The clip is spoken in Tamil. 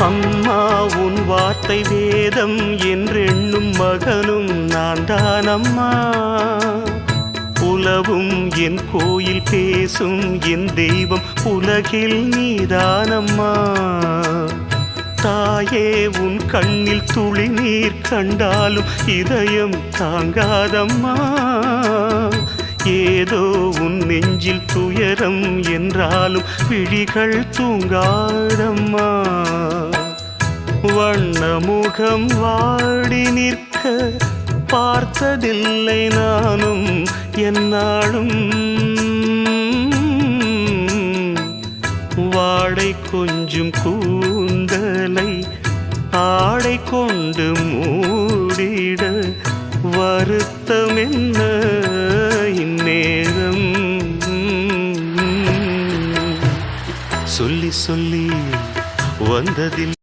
அம்மா உன் வார்த்தை வேதம் என்றெண்ணும் மகனும் நான் தானம்மா. உலவும் என் கோயில் பேசும் என் தெய்வம் உலகில் நீதானம்மா. தாயே உன் கண்ணில் துளி நீர் கண்டாலும் இதயம் தாங்காதம்மா. ஏதோ உன் நெஞ்சில் துயரம் என்றாலும் விழிகள் தூங்காதம்மா. வண்ணமுகம் வாடி நிற்க பார்த்ததில்லை நானும் என்னாலும். வாடை கொஞ்சம் கூந்தலை ஆடை கொண்டு மூடிட வருத்தம் என்ன இந்நேரம். சொல்லி சொல்லி வந்ததில்